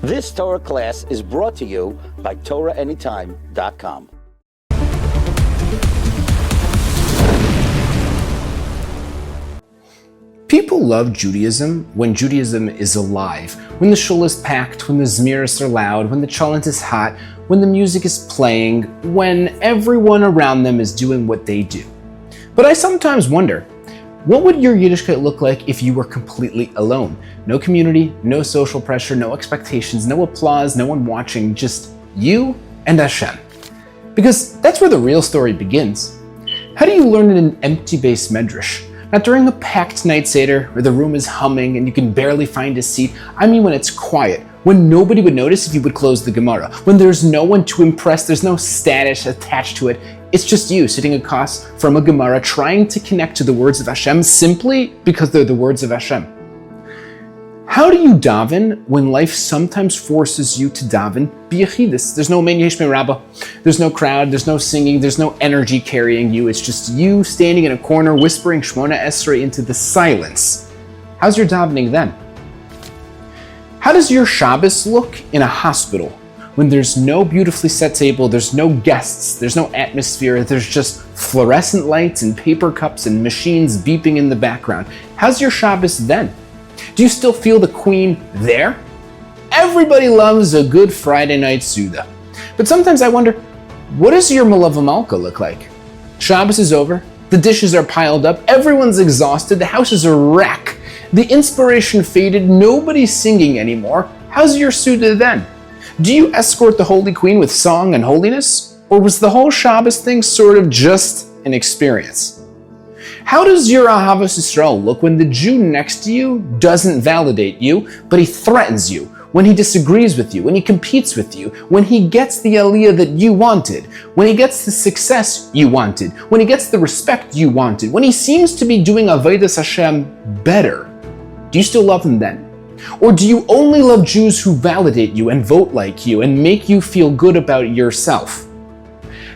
This Torah class is brought to you by TorahAnytime.com. People love Judaism when Judaism is alive, when the shul is packed, when the zmiris are loud, when the cholent is hot, when the music is playing, when everyone around them is doing what they do. But I sometimes wonder, what would your Yiddishkeit look like if you were completely alone? No community, no social pressure, no expectations, no applause, no one watching, just you and Hashem. Because that's where the real story begins. How do you learn in an empty base medrash? Not during a packed night seder where the room is humming and you can barely find a seat. I mean when it's quiet, when nobody would notice if you would close the Gemara, when there's no one to impress, there's no status attached to it. It's just you sitting across from a Gemara trying to connect to the words of Hashem simply because they're the words of Hashem. How do you daven when life sometimes forces you to daven b'yachidus? There's no mein yesh mein rabbah, there's no crowd, there's no singing, there's no energy carrying you. It's just you standing in a corner whispering Shmona Esrei into the silence. How's your davening then? How does your Shabbos look in a hospital when there's no beautifully set table, there's no guests, there's no atmosphere, there's just fluorescent lights and paper cups and machines beeping in the background? How's your Shabbos then? Do you still feel the queen there? Everybody loves a good Friday night Suda. But sometimes I wonder, what does your Malava Malka look like? Shabbos is over, the dishes are piled up, everyone's exhausted, the house is a wreck, the inspiration faded, nobody's singing anymore. How's your Suda then? Do you escort the Holy Queen with song and holiness? Or was the whole Shabbos thing sort of just an experience? How does your Ahavas Yisrael look when the Jew next to you doesn't validate you, but he threatens you, when he disagrees with you, when he competes with you, when he gets the aliyah that you wanted, when he gets the success you wanted, when he gets the respect you wanted, when he seems to be doing Avodas Hashem better? Do you still love him then? Or do you only love Jews who validate you and vote like you and make you feel good about yourself?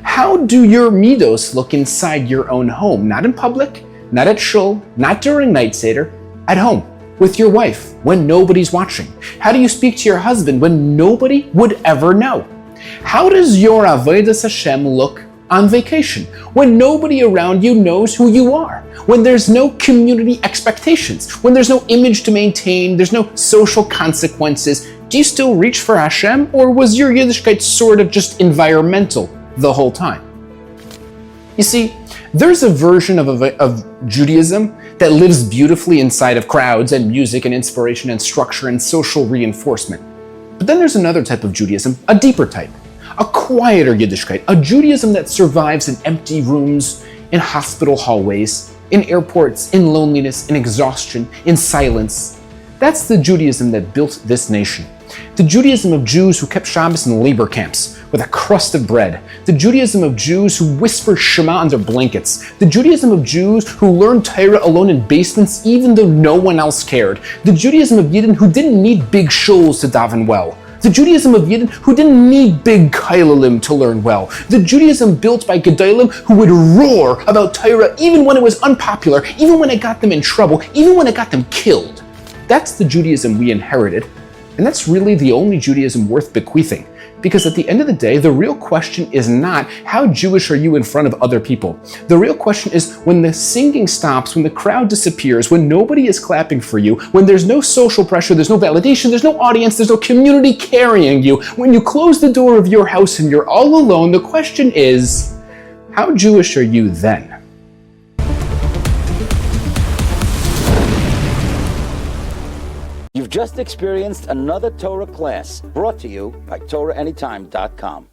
How do your midos look inside your own home? Not in public, not at shul, not during night seder, at home, with your wife, when nobody's watching. How do you speak to your husband when nobody would ever know? How does your Avodas Hashem look on vacation, when nobody around you knows who you are? When there's no community expectations, when there's no image to maintain, there's no social consequences, do you still reach for Hashem, or was your Yiddishkeit sort of just environmental the whole time? You see, there's a version of Judaism that lives beautifully inside of crowds and music and inspiration and structure and social reinforcement. But then there's another type of Judaism, a deeper type, a quieter Yiddishkeit, a Judaism that survives in empty rooms, in hospital hallways, in airports, in loneliness, in exhaustion, in silence. That's the Judaism that built this nation. The Judaism of Jews who kept Shabbos in labor camps with a crust of bread. The Judaism of Jews who whisper Shema under blankets. The Judaism of Jews who learned Torah alone in basements even though no one else cared. The Judaism of Yidden who didn't need big shuls to daven well. The Judaism of Yidden who didn't need big kailalim to learn well. The Judaism built by Gedolim who would roar about Torah even when it was unpopular, even when it got them in trouble, even when it got them killed. That's the Judaism we inherited. And that's really the only Judaism worth bequeathing. Because at the end of the day, the real question is not how Jewish are you in front of other people. The real question is when the singing stops, when the crowd disappears, when nobody is clapping for you, when there's no social pressure, there's no validation, there's no audience, there's no community carrying you, when you close the door of your house and you're all alone, the question is, how Jewish are you then? You've just experienced another Torah class brought to you by TorahAnytime.com.